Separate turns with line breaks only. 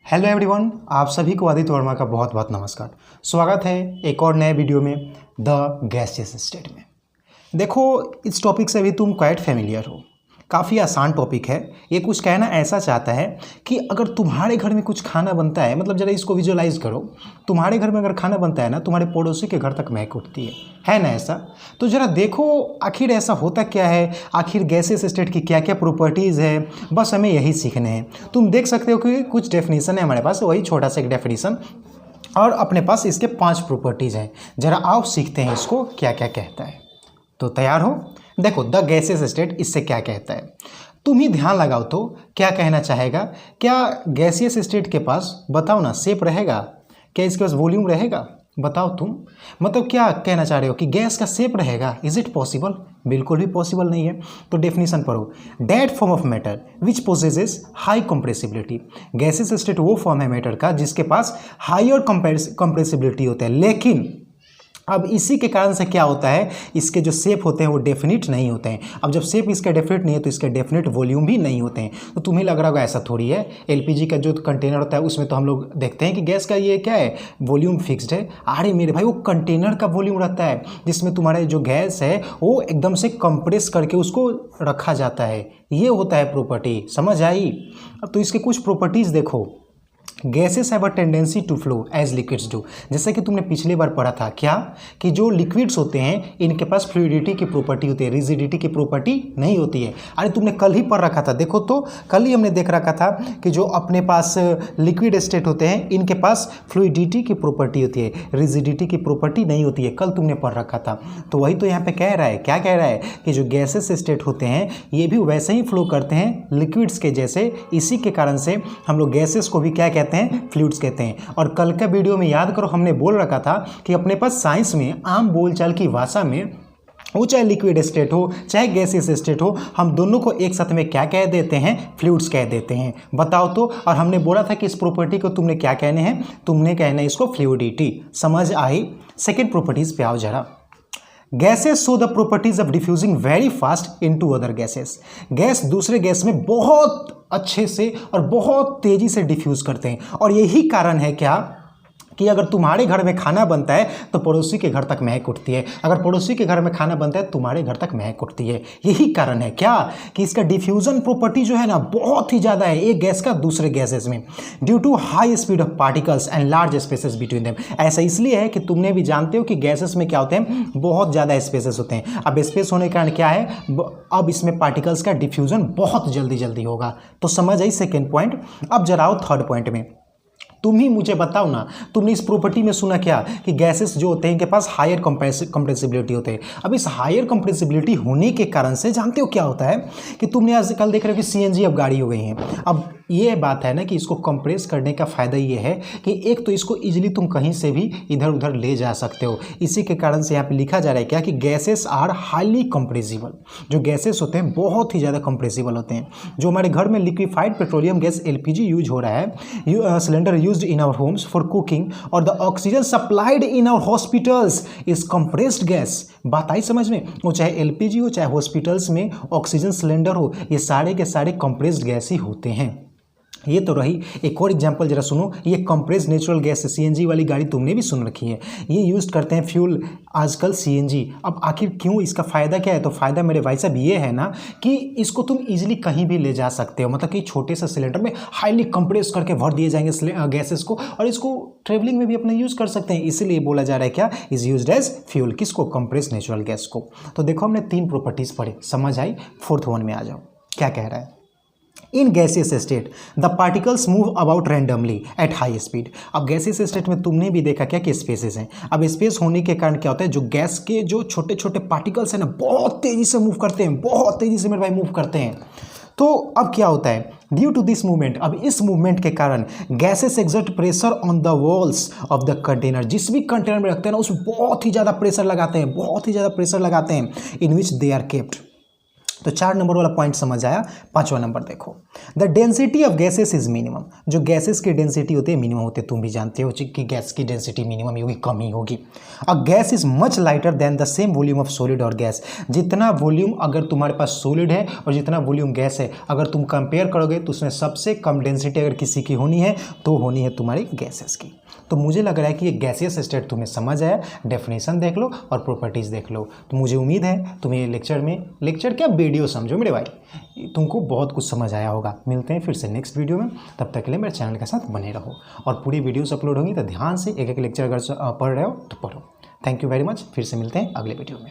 Hello everyone, आप सभी को आदित्य वर्मा का बहुत बहुत नमस्कार। स्वागत है एक और नए वीडियो में द गैसियस स्टेट में। देखो, इस टॉपिक से भी तुम क्वाइट फेमिलियर हो। काफ़ी आसान टॉपिक है। ये कुछ कहना ऐसा चाहता है कि अगर तुम्हारे घर में कुछ खाना बनता है, मतलब ज़रा इसको विजुअलाइज करो। तुम्हारे घर में अगर खाना बनता है ना, तुम्हारे पड़ोसी के घर तक महक उठती है ना ऐसा? तो ज़रा देखो आखिर ऐसा होता क्या है, आखिर गैसियस स्टेट की क्या क्या प्रॉपर्टीज़ है, बस हमें यही सीखने हैं। तुम देख सकते हो कि कुछ डेफिनेशन है हमारे पास, वही छोटा सा एक डेफिनेशन, और अपने पास इसके 5 प्रॉपर्टीज़ हैं। ज़रा आओ सीखते हैं इसको क्या क्या कहता है। तो तैयार हो? देखो, द गैसियस स्टेट इससे क्या कहता है, तुम ही ध्यान लगाओ तो क्या कहना चाहेगा। क्या गैसियस स्टेट के पास, बताओ ना, शेप रहेगा? क्या इसके पास वॉल्यूम रहेगा? बताओ तुम, मतलब क्या कहना चाह रहे हो कि गैस का शेप रहेगा? Is it possible? बिल्कुल भी पॉसिबल नहीं है। तो डेफिनेशन पढ़ो, that form of matter which possesses high compressibility. Gaseous state वो फॉर्म है मैटर का जिसके पास हायर कंप्रेसिबिलिटी होता है, लेकिन अब इसी के कारण से क्या होता है, इसके जो शेप होते हैं वो डेफिनिट नहीं होते हैं। अब जब शेप इसका डेफिनिट नहीं है तो इसके डेफिनिट वॉल्यूम भी नहीं होते हैं। तो तुम्हें लग रहा होगा ऐसा थोड़ी है, एलपीजी का जो कंटेनर होता है उसमें तो हम लोग देखते हैं कि गैस का ये क्या है, वॉल्यूम फिक्स्ड है। अरे मेरे भाई, वो कंटेनर का वॉल्यूम रहता है जिसमें तुम्हारे जो गैस है वो एकदम से कंप्रेस करके उसको रखा जाता है। ये होता है प्रॉपर्टी, समझ आई? अब तो इसके कुछ प्रॉपर्टीज़ देखो। Gases have a tendency to flow as liquids do. जैसे कि तुमने पिछली बार पढ़ा था क्या, कि जो लिक्विड्स होते हैं इनके पास फ्लूइडिटी की प्रॉपर्टी होती है, रिजिडिटी की प्रॉपर्टी नहीं होती है। अरे तुमने कल ही पढ़ रखा था, देखो तो कल ही हमने देख रखा था कि जो अपने पास लिक्विड स्टेट होते हैं इनके पास फ्लूइडिटी की प्रॉपर्टी होती है, रिजिडिटी की प्रॉपर्टी नहीं होती है। कल तुमने पढ़ रखा था। तो वही तो यहाँ पे कह रहा है, क्या कह रहा है कि जो गैसेस स्टेट होते हैं ये भी वैसे ही फ्लो करते हैं लिक्विड्स के जैसे। इसी के कारण से हम लोग गैसेस को भी क्या कहते हैं, फ्लूइड्स कहते हैं। और कल का वीडियो में याद करो, हमने बोल रखा था कि अपने पास साइंस में आम बोलचाल की भाषा में वो चाहे लिक्विड स्टेट हो चाहे गैसियस स्टेट हो, हम दोनों को एक साथ में क्या कह देते हैं, फ्लूइड्स कह देते हैं। बताओ तो। और हमने बोला था कि इस प्रॉपर्टी को तुमने क्या कहने हैं, तुमने कहना है इसको फ्लूइडिटी। समझ आई? सेकेंड प्रॉपर्टीज पे आओ जरा। Gases show the properties of diffusing very fast into other gases. Gas दूसरे गैस में बहुत अच्छे से और बहुत तेजी से डिफ्यूज करते हैं। और यही कारण है क्या कि अगर तुम्हारे घर में खाना बनता है तो पड़ोसी के घर तक महक उठती है, अगर पड़ोसी के घर में खाना बनता है तुम्हारे घर तक महक उठती है। यही कारण है क्या कि इसका डिफ्यूजन प्रॉपर्टी जो है ना बहुत ही ज़्यादा है एक गैस का दूसरे गैसेस में, due to high speed of particles and large spaces between them. ऐसा इसलिए है कि तुमने भी जानते हो कि गैसेस में क्या होते हैं, बहुत ज़्यादा स्पेसेस होते हैं। अब स्पेस होने के कारण क्या है, अब इसमें पार्टिकल्स का डिफ्यूजन बहुत जल्दी जल्दी होगा। तो समझ आई सेकेंड पॉइंट। अब जरा आओ थर्ड पॉइंट में। तुम ही मुझे बताओ ना, तुमने इस प्रॉपर्टी में सुना क्या कि गैसेस जो होते हैं इनके पास हायर कंप्रेसिबिलिटी होते हैं। अब इस हायर कंप्रेसिबिलिटी होने के कारण से जानते हो क्या होता है कि तुमने आजकल देख रहे हो कि सीएनजी अब गाड़ी हो गई हैं। अब ये बात है ना कि इसको कंप्रेस करने का फ़ायदा ये है कि एक तो इसको इजीली तुम कहीं से भी इधर उधर ले जा सकते हो। इसी के कारण से यहाँ पे लिखा जा रहा है क्या कि गैसेस आर हाईली कंप्रेसिबल। जो गैसेस होते हैं बहुत ही ज़्यादा कंप्रेसिबल होते हैं। जो हमारे घर में liquefied petroleum gas LPG use हो रहा है, cylinder used in our homes for cooking, और the oxygen supplied in our hospitals is compressed gas. बात आई समझ में? वो चाहे एलपीजी हो चाहे हॉस्पिटल्स में ऑक्सीजन सिलेंडर हो, ये सारे के सारे कंप्रेस्ड गैस ही होते हैं। ये तो रही। एक और एग्जांपल जरा सुनो। ये कंप्रेस्ड नेचुरल गैस सीएनजी वाली गाड़ी तुमने भी सुन रखी है, ये यूज़ करते हैं फ्यूल आजकल सीएनजी। अब आखिर क्यों, इसका फ़ायदा क्या है? तो फ़ायदा मेरे भाई साहब ये है ना कि इसको तुम इजीली कहीं भी ले जा सकते हो, मतलब कि छोटे से सिलेंडर में हाईली कंप्रेस करके भर दिए जाएंगे गैसेस को, और इसको ट्रेवलिंग में भी अपना यूज़ कर सकते हैं। इसीलिए बोला जा रहा है क्या, इज यूज्ड एज फ्यूल। किसको? कंप्रेस्ड नेचुरल गैस को। तो देखो हमने 3 प्रॉपर्टीज़ पढ़े, समझ आई? फोर्थ वन में आ जाओ। क्या कह रहा है, in gaseous state the particles move about randomly at high speed. अब गैसियस स्टेट में तुमने भी देखा क्या कि स्पेसेस हैं। अब स्पेस होने के कारण क्या होता है, जो गैस के जो छोटे छोटे पार्टिकल्स हैं ना बहुत तेज़ी से मूव करते हैं, बहुत तेज़ी से मेरे भाई मूव करते हैं। तो अब क्या होता है, ड्यू टू दिस मूवमेंट, अब इस मूवमेंट के कारण gases exert pressure on the walls of the container. जिस भी कंटेनर में रखते हैं ना उसमें बहुत ही ज़्यादा प्रेशर लगाते हैं, बहुत ही ज़्यादा प्रेशर लगाते हैं, इन विच दे आर केप्ट। तो 4 नंबर वाला पॉइंट समझ आया। 5वां नंबर देखो, the density of gases is minimum. जो गैसेस की डेंसिटी होती है मिनिमम होती है, तुम भी जानते हो कि गैस की डेंसिटी मिनिमम ही होगी, कम ही होगी। A gas is much lighter than the same volume of solid और गैस। जितना वॉल्यूम अगर तुम्हारे पास सॉलिड है और जितना वॉल्यूम गैस है, अगर तुम कंपेयर करोगे तो उसमें सबसे कम डेंसिटी अगर किसी की होनी है तो होनी है तुम्हारी गैसेस की। तो मुझे लग रहा है कि ये गैसियस स्टेट तुम्हें समझ आया। डेफिनेशन देख लो और प्रॉपर्टीज़ देख लो। तो मुझे उम्मीद है तुम्हें लेक्चर क्या वीडियो समझो मेरे भाई, तुमको बहुत कुछ समझ आया होगा। मिलते हैं फिर से नेक्स्ट वीडियो में, तब तक के लिए मेरे चैनल के साथ बने रहो। और पूरी वीडियोस अपलोड होंगी तो ध्यान से एक एक लेक्चर अगर पढ़ रहे हो तो पढ़ो। थैंक यू वेरी मच, फिर से मिलते हैं अगले वीडियो में।